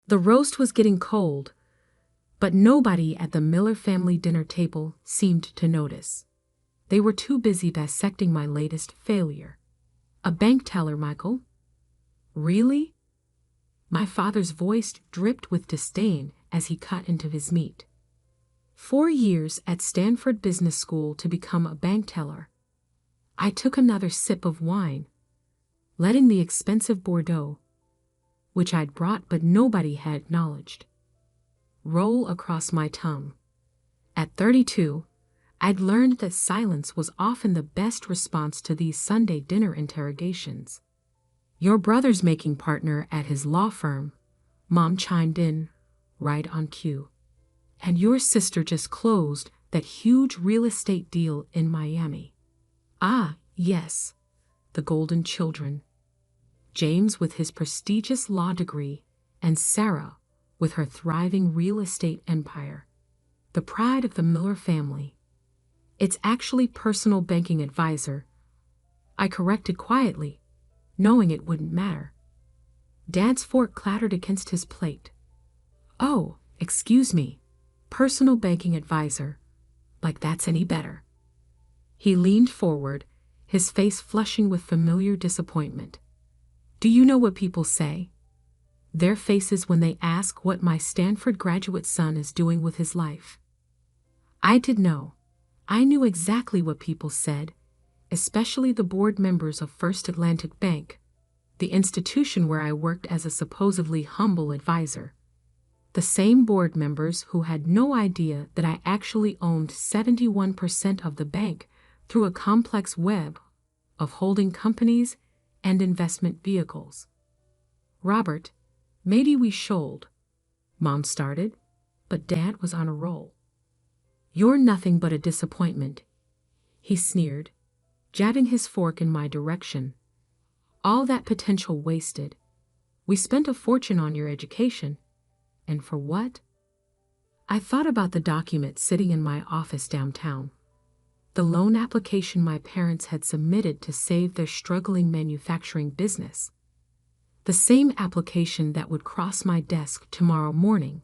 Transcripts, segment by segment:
The roast was getting cold, but nobody at the Miller family dinner table seemed to notice. They were too busy dissecting my latest failure. A bank teller, Michael? Really? My father's voice dripped with disdain as he cut into his meat. 4 years at Stanford Business School to become a bank teller. I took another sip of wine, letting the expensive Bordeaux, which I'd brought but nobody had acknowledged, roll across my tongue. At 32, I'd learned that silence was often the best response to these Sunday dinner interrogations. Your brother's making partner at his law firm, Mom chimed in, right on cue. And your sister just closed that huge real estate deal in Miami. Ah, yes, the golden children. James with his prestigious law degree, and Sarah with her thriving real estate empire. The pride of the Miller family. It's actually personal banking advisor, I corrected quietly, knowing it wouldn't matter. Dad's fork clattered against his plate. Oh, excuse me, personal banking advisor, like that's any better. He leaned forward, his face flushing with familiar disappointment. Do you know what people say? Their faces when they ask what my Stanford graduate son is doing with his life. I did know. I knew exactly what people said, especially the board members of First Atlantic Bank, the institution where I worked as a supposedly humble advisor. The same board members who had no idea that I actually owned 71% of the bank through a complex web of holding companies and investment vehicles. Robert, maybe we should, Mom started, but Dad was on a roll. You're nothing but a disappointment, he sneered, jabbing his fork in my direction. All that potential wasted. We spent a fortune on your education. And for what? I thought about the document sitting in my office downtown. The loan application my parents had submitted to save their struggling manufacturing business. The same application that would cross my desk tomorrow morning,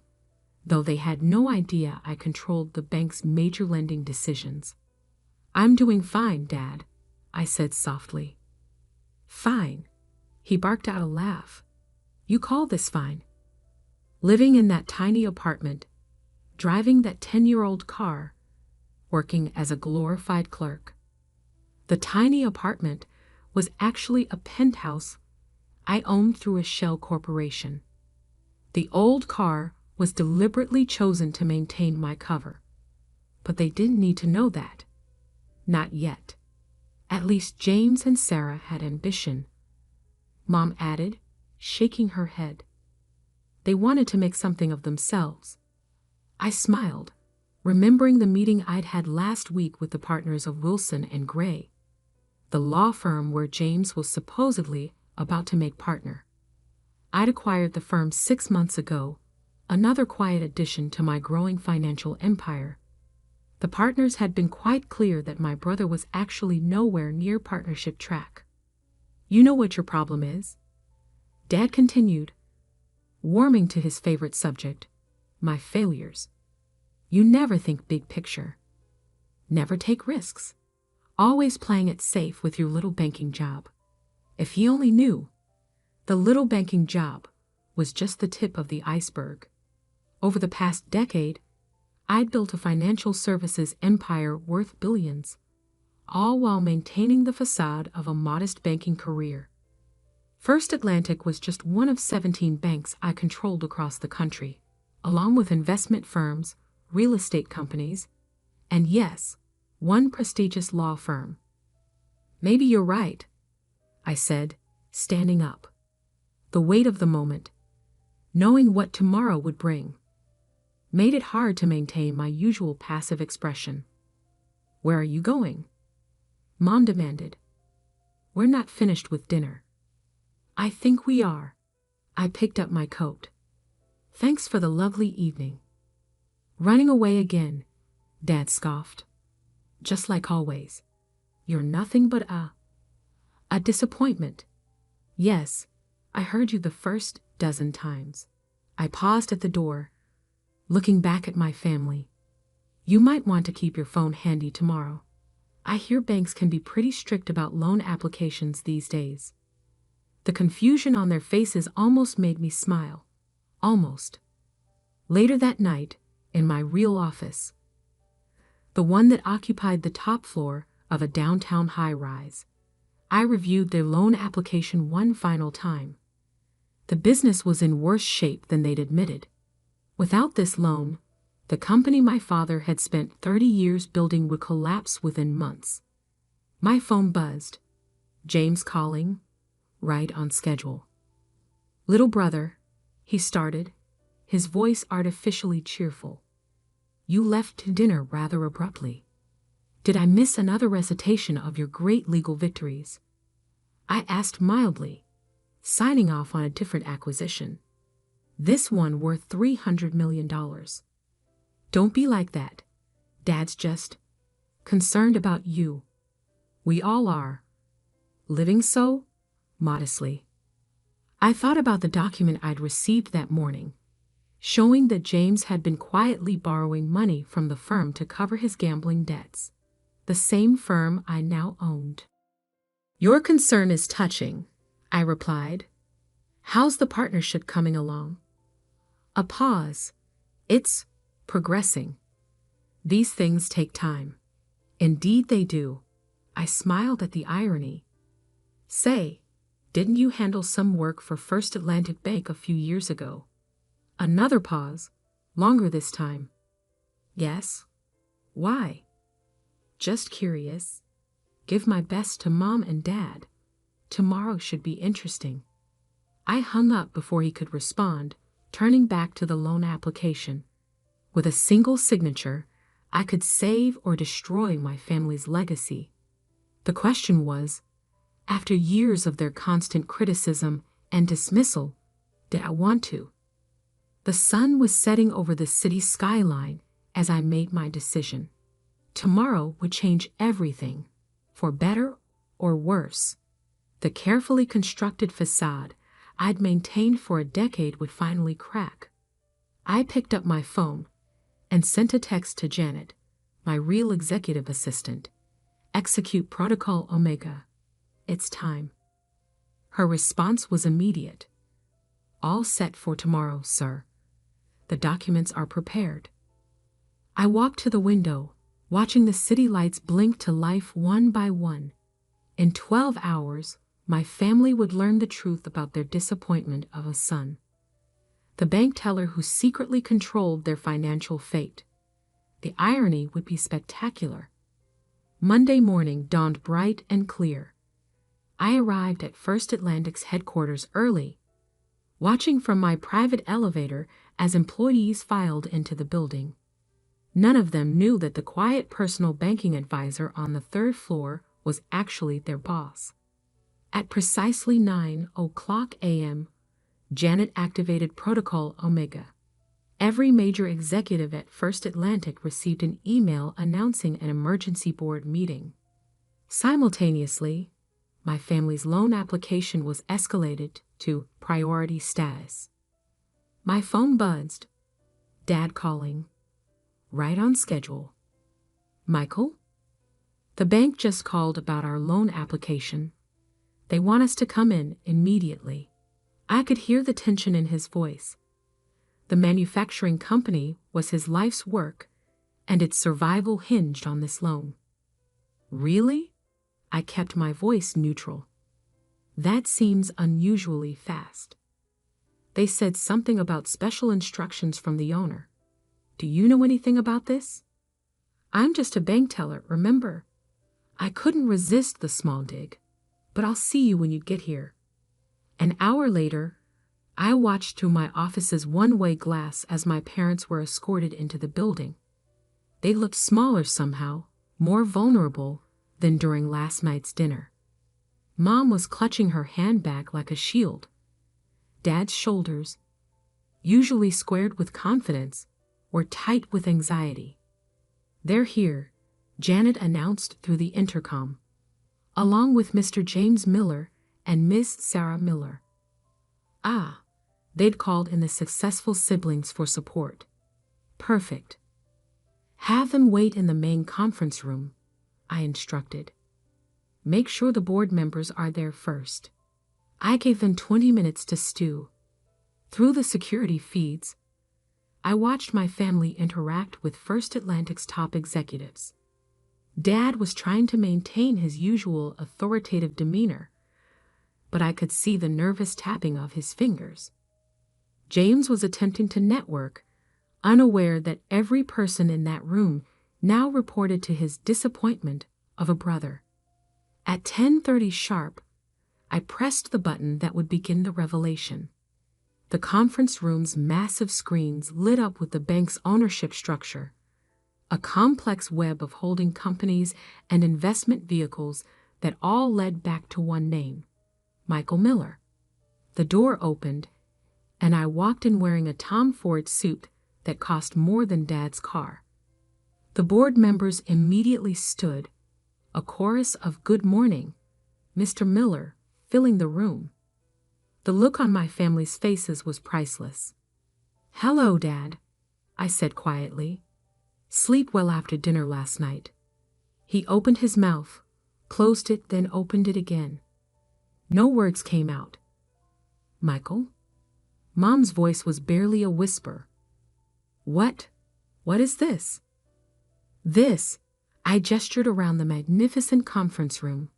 though they had no idea I controlled the bank's major lending decisions. I'm doing fine, Dad, I said softly. Fine. He barked out a laugh. You call this fine? Living in that tiny apartment, driving that 10-year-old car, working as a glorified clerk. The tiny apartment was actually a penthouse I owned through a shell corporation. The old car was deliberately chosen to maintain my cover. But they didn't need to know that. Not yet. At least James and Sarah had ambition. Mom added, shaking her head. They wanted to make something of themselves. I smiled, remembering the meeting I'd had last week with the partners of Wilson and Gray, the law firm where James was supposedly about to make partner. I'd acquired the firm 6 months ago, another quiet addition to my growing financial empire. The partners had been quite clear that my brother was actually nowhere near partnership track. You know what your problem is? Dad continued, warming to his favorite subject, my failures. You never think big picture. Never take risks. Always playing it safe with your little banking job. If he only knew, the little banking job was just the tip of the iceberg. Over the past decade, I'd built a financial services empire worth billions, all while maintaining the facade of a modest banking career. First Atlantic was just one of 17 banks I controlled across the country, along with investment firms, real estate companies, and yes, one prestigious law firm. Maybe you're right, I said, standing up. The weight of the moment, knowing what tomorrow would bring, made it hard to maintain my usual passive expression. Where are you going? Mom demanded. We're not finished with dinner. I think we are. I picked up my coat. Thanks for the lovely evening. Running away again, Dad scoffed. Just like always. You're nothing but a disappointment. Yes, I heard you the first dozen times. I paused at the door, looking back at my family. You might want to keep your phone handy tomorrow. I hear banks can be pretty strict about loan applications these days. The confusion on their faces almost made me smile. Almost. Later that night, in my real office, the one that occupied the top floor of a downtown high-rise, I reviewed their loan application one final time. The business was in worse shape than they'd admitted. Without this loan, the company my father had spent 30 years building would collapse within months. My phone buzzed. James calling, right on schedule. Little brother, he started, his voice artificially cheerful. You left to dinner rather abruptly. Did I miss another recitation of your great legal victories? I asked mildly, signing off on a different acquisition. This one worth $300 million. Don't be like that. Dad's just concerned about you. We all are. Living so? Modestly. I thought about the document I'd received that morning, showing that James had been quietly borrowing money from the firm to cover his gambling debts, the same firm I now owned. Your concern is touching, I replied. How's the partnership coming along? A pause. It's progressing. These things take time. Indeed they do. I smiled at the irony. Say, didn't you handle some work for First Atlantic Bank a few years ago? Another pause, longer this time. Yes. Why? Just curious. Give my best to Mom and Dad. Tomorrow should be interesting. I hung up before he could respond, turning back to the loan application. With a single signature, I could save or destroy my family's legacy. The question was, after years of their constant criticism and dismissal, did I want to? The sun was setting over the city skyline as I made my decision. Tomorrow would change everything, for better or worse. The carefully constructed facade I'd maintained for a decade would finally crack. I picked up my phone and sent a text to Janet, my real executive assistant. Execute Protocol Omega. It's time. Her response was immediate. All set for tomorrow, sir. The documents are prepared. I walked to the window, watching the city lights blink to life one by one. In 12 hours, my family would learn the truth about their disappointment of a son. The bank teller who secretly controlled their financial fate. The irony would be spectacular. Monday morning dawned bright and clear. I arrived at First Atlantic's headquarters early, watching from my private elevator as employees filed into the building. None of them knew that the quiet personal banking advisor on the third floor was actually their boss. At precisely 9:00 a.m., Janet activated Protocol Omega. Every major executive at First Atlantic received an email announcing an emergency board meeting. Simultaneously, my family's loan application was escalated to priority status. My phone buzzed. Dad calling. Right on schedule. Michael? The bank just called about our loan application. They want us to come in immediately. I could hear the tension in his voice. The manufacturing company was his life's work, and its survival hinged on this loan. Really? I kept my voice neutral. That seems unusually fast. They said something about special instructions from the owner. Do you know anything about this? I'm just a bank teller, remember? I couldn't resist the small dig, but I'll see you when you get here. An hour later, I watched through my office's one-way glass as my parents were escorted into the building. They looked smaller somehow, more vulnerable than during last night's dinner. Mom was clutching her handbag like a shield. Dad's shoulders, usually squared with confidence, were tight with anxiety. They're here, Janet announced through the intercom, along with Mr. James Miller and Miss Sarah Miller. Ah, They'd called in the successful siblings for support. Perfect. Have them wait in the main conference room, I instructed. Make sure the board members are there first. I gave them 20 minutes to stew. Through the security feeds, I watched my family interact with First Atlantic's top executives. Dad was trying to maintain his usual authoritative demeanor, but I could see the nervous tapping of his fingers. James was attempting to network, unaware that every person in that room now reported to his disappointment of a brother. At 10:30 sharp, I pressed the button that would begin the revelation. The conference room's massive screens lit up with the bank's ownership structure, a complex web of holding companies and investment vehicles that all led back to one name, Michael Miller. The door opened, and I walked in wearing a Tom Ford suit that cost more than Dad's car. The board members immediately stood, a chorus of "Good morning, Mr. Miller," filling the room. The look on my family's faces was priceless. "Hello, Dad," I said quietly. "Sleep well after dinner last night." He opened his mouth, closed it, then opened it again. No words came out. "Michael?" Mom's voice was barely a whisper. What is this?" "This," I gestured around the magnificent conference room,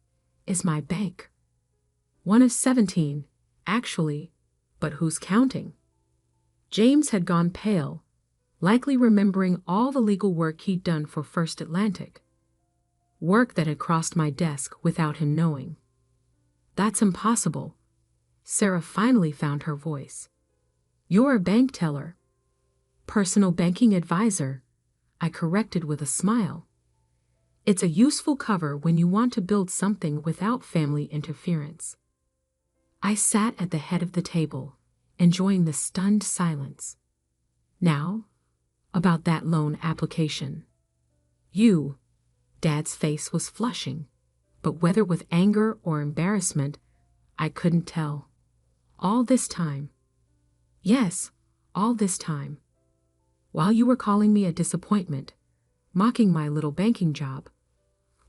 "is my bank. One of 17, actually, but who's counting?" James had gone pale, likely remembering all the legal work he'd done for First Atlantic. Work that had crossed my desk without him knowing. "That's impossible." Sarah finally found her voice. "You're a bank teller." "Personal banking advisor," I corrected with a smile. "It's a useful cover when you want to build something without family interference." I sat at the head of the table, enjoying the stunned silence. "Now, about that loan application." Dad's face was flushing, but whether with anger or embarrassment, I couldn't tell. "All this time?" "Yes, all this time. While you were calling me a disappointment, mocking my little banking job,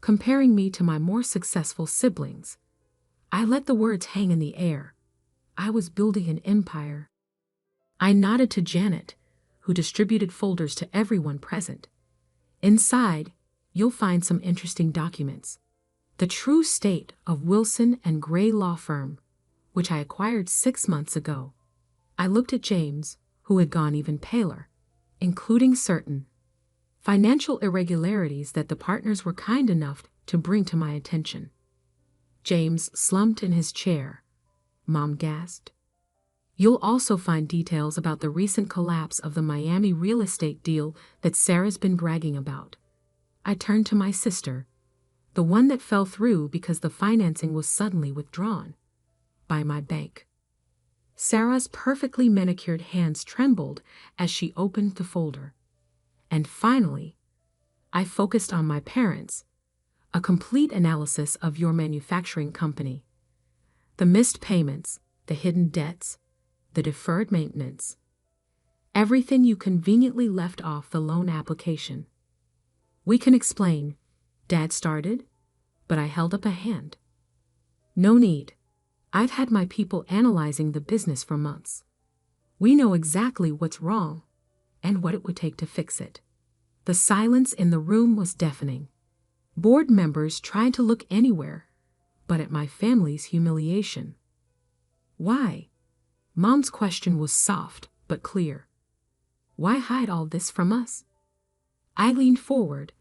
comparing me to my more successful siblings, I let the words hang in the air. I was building an empire." I nodded to Janet, who distributed folders to everyone present. "Inside, you'll find some interesting documents. The true state of Wilson and Gray Law Firm, which I acquired 6 months ago." I looked at James, who had gone even paler, including certain financial irregularities that the partners were kind enough to bring to my attention. James slumped in his chair. Mom gasped. "You'll also find details about the recent collapse of the Miami real estate deal that Sarah's been bragging about." I turned to my sister, the one that fell through because the financing was suddenly withdrawn by my bank. Sarah's perfectly manicured hands trembled as she opened the folder. And finally, I focused on my parents, a complete analysis of your manufacturing company. The missed payments, the hidden debts, the deferred maintenance. Everything you conveniently left off the loan application. "We can explain," Dad started, but I held up a hand. "No need. I've had my people analyzing the business for months. We know exactly what's wrong and what it would take to fix it." The silence in the room was deafening. Board members tried to look anywhere but at my family's humiliation. "Why?" Mom's question was soft but clear. "Why hide all this from us?" I leaned forward,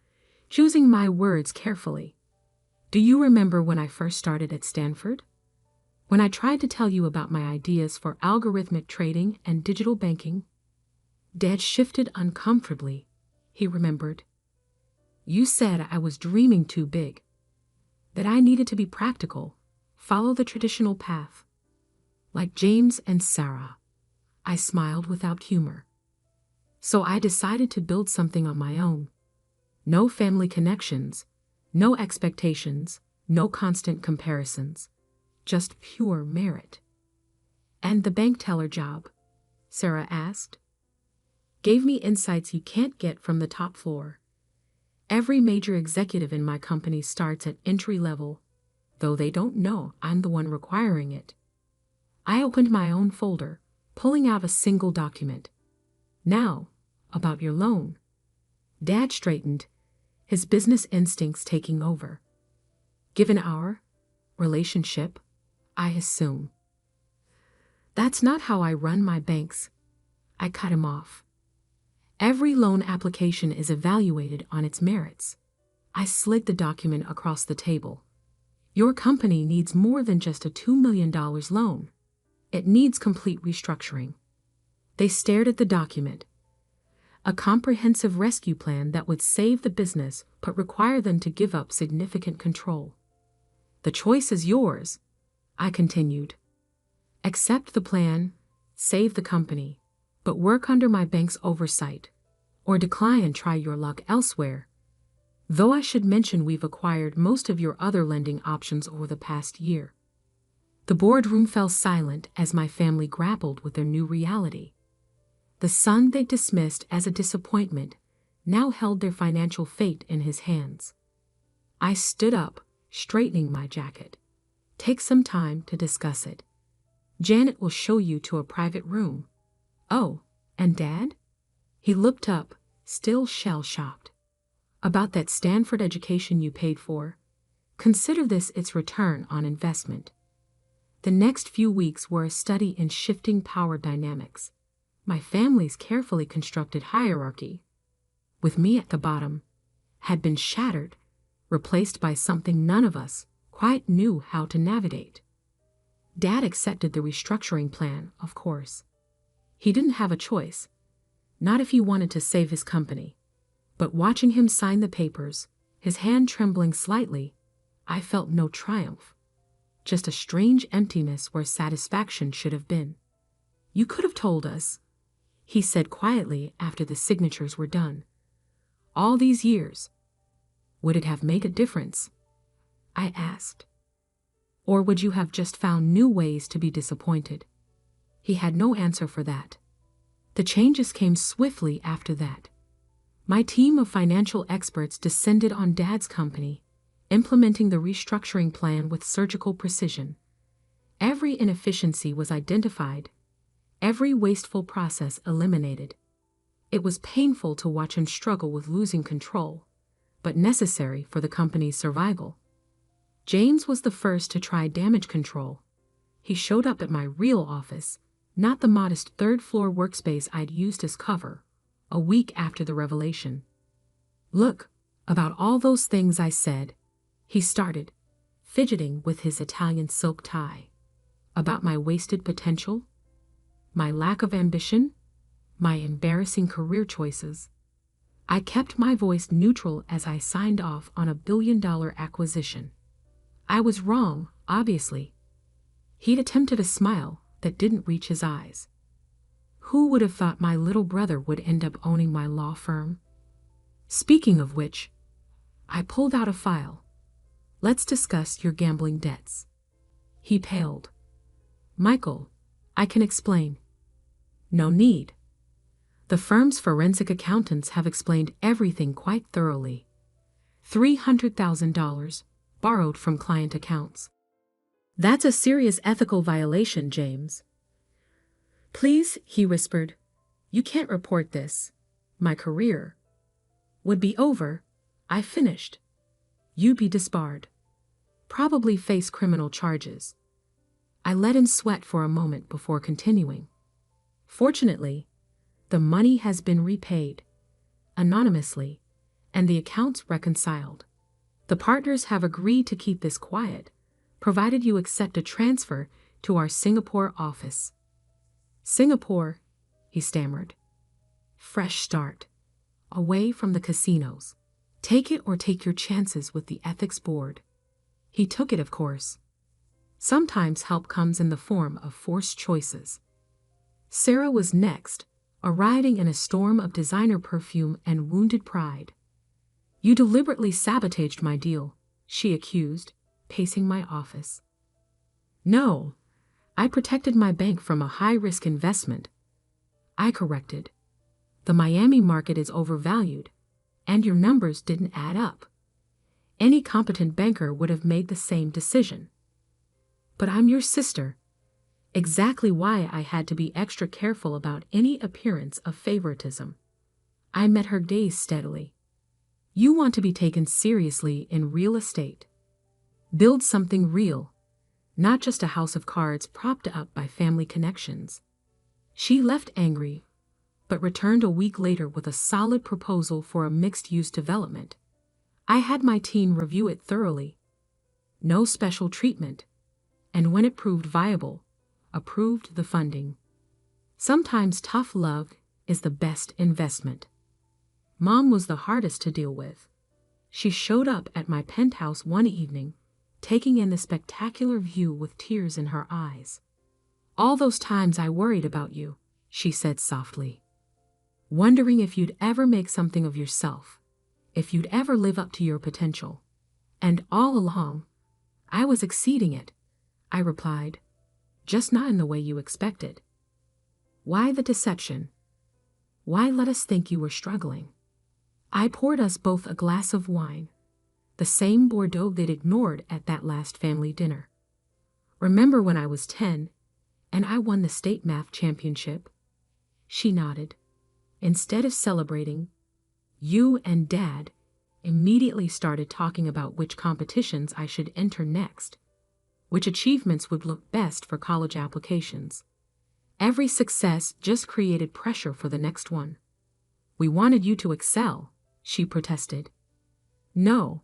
choosing my words carefully. "Do you remember when I first started at Stanford? When I tried to tell you about my ideas for algorithmic trading and digital banking?" Dad shifted uncomfortably. He remembered. "You said I was dreaming too big, that I needed to be practical, follow the traditional path. Like James and Sarah." I smiled without humor. "So I decided to build something on my own. No family connections, no expectations, no constant comparisons. Just pure merit." "And the bank teller job?" Sarah asked. Gave me insights you can't get from the top floor. Every major executive in my company starts at entry level, though they don't know I'm the one requiring it. I opened my own folder, pulling out a single document. Now, about your loan. Dad straightened, his business instincts taking over. Given our relationship, I assume. That's not how I run my banks. I cut him off. Every loan application is evaluated on its merits. I slid the document across the table. Your company needs more than just a $2 million loan. It needs complete restructuring. They stared at the document. A comprehensive rescue plan that would save the business but require them to give up significant control. The choice is yours, I continued. Accept the plan, save the company, but work under my bank's oversight, or decline and try your luck elsewhere. Though I should mention we've acquired most of your other lending options over the past year. The boardroom fell silent as my family grappled with their new reality. The son they dismissed as a disappointment now held their financial fate in his hands. I stood up, straightening my jacket. Take some time to discuss it. Janet will show you to a private room. Oh, and Dad? He looked up, still shell-shocked. About that Stanford education you paid for. Consider this its return on investment. The next few weeks were a study in shifting power dynamics. My family's carefully constructed hierarchy, with me at the bottom, had been shattered, replaced by something none of us quite knew how to navigate. Dad accepted the restructuring plan, of course. He didn't have a choice, not if he wanted to save his company. But watching him sign the papers, his hand trembling slightly, I felt no triumph, just a strange emptiness where satisfaction should have been. You could have told us, he said quietly after the signatures were done. All these years, would it have made a difference? I asked. Or would you have just found new ways to be disappointed? He had no answer for that. The changes came swiftly after that. My team of financial experts descended on Dad's company, implementing the restructuring plan with surgical precision. Every inefficiency was identified, every wasteful process eliminated. It was painful to watch him struggle with losing control, but necessary for the company's survival. James was the first to try damage control. He showed up at my real office, not the modest third-floor workspace I'd used as cover, a week after the revelation. Look, about all those things I said, he started, fidgeting with his Italian silk tie. About my wasted potential, my lack of ambition, my embarrassing career choices. I kept my voice neutral as I signed off on a billion-dollar acquisition. I was wrong, obviously. He'd attempted a smile that didn't reach his eyes. Who would have thought my little brother would end up owning my law firm? Speaking of which, I pulled out a file. Let's discuss your gambling debts. He paled. Michael, I can explain. No need. The firm's forensic accountants have explained everything quite thoroughly. $300,000 borrowed from client accounts. That's a serious ethical violation, James. Please, he whispered. You can't report this. My career would be over. I finished. You'd be disbarred. Probably face criminal charges. I let him sweat for a moment before continuing. Fortunately, the money has been repaid, anonymously, and the accounts reconciled. The partners have agreed to keep this quiet, provided you accept a transfer to our Singapore office. Singapore, he stammered. Fresh start. Away from the casinos. Take it or take your chances with the ethics board. He took it, of course. Sometimes help comes in the form of forced choices. Sarah was next, riding in a storm of designer perfume and wounded pride. You deliberately sabotaged my deal, she accused, pacing my office. No, I protected my bank from a high-risk investment. I corrected. The Miami market is overvalued, and your numbers didn't add up. Any competent banker would have made the same decision. But I'm your sister. Exactly why I had to be extra careful about any appearance of favoritism. I met her gaze steadily. You want to be taken seriously in real estate. Build something real, not just a house of cards propped up by family connections. She left angry, but returned a week later with a solid proposal for a mixed-use development. I had my team review it thoroughly. No special treatment, and when it proved viable, approved the funding. Sometimes tough love is the best investment. Mom was the hardest to deal with. She showed up at my penthouse one evening, taking in the spectacular view with tears in her eyes. All those times I worried about you, she said softly. Wondering if you'd ever make something of yourself, if you'd ever live up to your potential. And all along, I was exceeding it, I replied, just not in the way you expected. Why the deception? Why let us think you were struggling? I poured us both a glass of wine, the same Bordeaux they'd ignored at that last family dinner. Remember when I was 10, and I won the state math championship? She nodded. Instead of celebrating, you and Dad immediately started talking about which competitions I should enter next, which achievements would look best for college applications. Every success just created pressure for the next one. We wanted you to excel, she protested. No,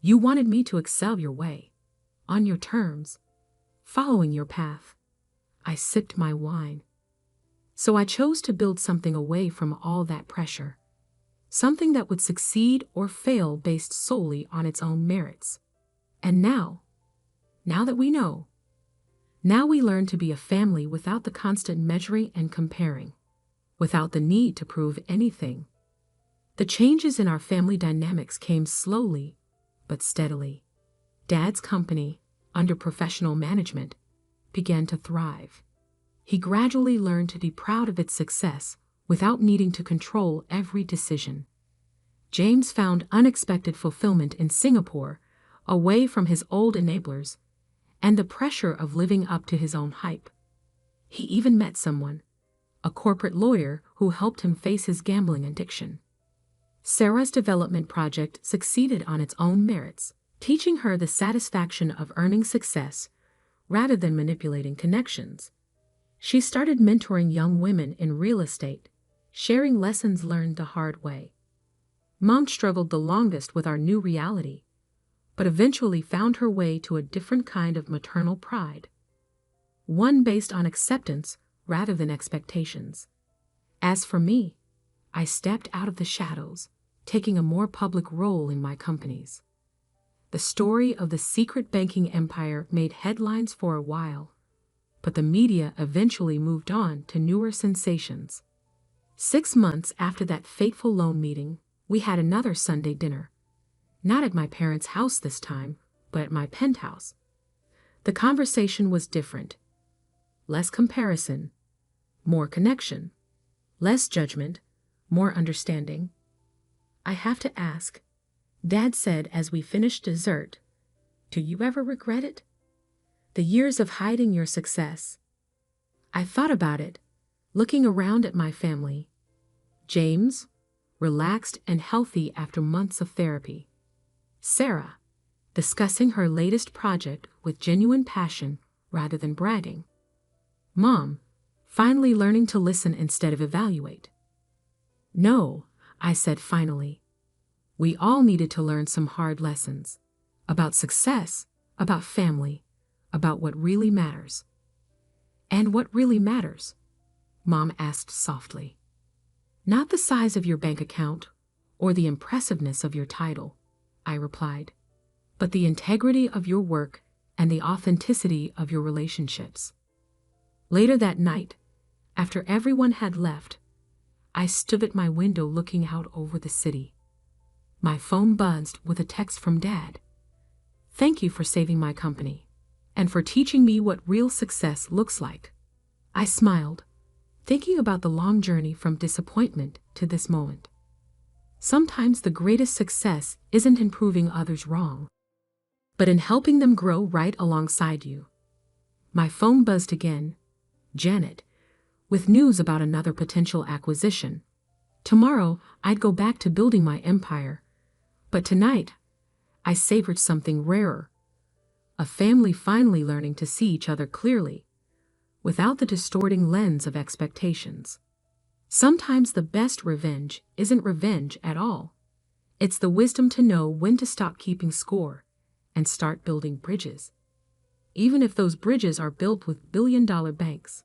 you wanted me to excel your way, on your terms, following your path. I sipped my wine. So I chose to build something away from all that pressure. Something that would succeed or fail based solely on its own merits. And now that we know, now we learn to be a family without the constant measuring and comparing, without the need to prove anything. The changes in our family dynamics came slowly, but steadily. Dad's company, under professional management, began to thrive. He gradually learned to be proud of its success without needing to control every decision. James found unexpected fulfillment in Singapore, away from his old enablers, and the pressure of living up to his own hype. He even met someone, a corporate lawyer who helped him face his gambling addiction. Sarah's development project succeeded on its own merits, teaching her the satisfaction of earning success rather than manipulating connections. She started mentoring young women in real estate, sharing lessons learned the hard way. Mom struggled the longest with our new reality, but eventually found her way to a different kind of maternal pride, one based on acceptance rather than expectations. As for me, I stepped out of the shadows, taking a more public role in my companies. The story of the secret banking empire made headlines for a while, but the media eventually moved on to newer sensations. 6 months after that fateful loan meeting, we had another Sunday dinner. Not at my parents' house this time, but at my penthouse. The conversation was different. Less comparison, more connection. Less judgment, more understanding. I have to ask, Dad said as we finished dessert, do you ever regret it? The years of hiding your success. I thought about it, looking around at my family. James, relaxed and healthy after months of therapy. Sarah, discussing her latest project with genuine passion rather than bragging. Mom, finally learning to listen instead of evaluate. No, I said finally. We all needed to learn some hard lessons. About success, about family, about what really matters. And what really matters? Mom asked softly. Not the size of your bank account or the impressiveness of your title, I replied, but the integrity of your work and the authenticity of your relationships. Later that night, after everyone had left, I stood at my window looking out over the city. My phone buzzed with a text from Dad. Thank you for saving my company and for teaching me what real success looks like. I smiled. thinking about the long journey from disappointment to this moment. Sometimes the greatest success isn't in proving others wrong, but in helping them grow right alongside you. My phone buzzed again. Janet, with news about another potential acquisition. Tomorrow, I'd go back to building my empire. But tonight, I savored something rarer. A family finally learning to see each other clearly, without the distorting lens of expectations. Sometimes the best revenge isn't revenge at all. It's the wisdom to know when to stop keeping score and start building bridges, even if those bridges are built with billion-dollar banks.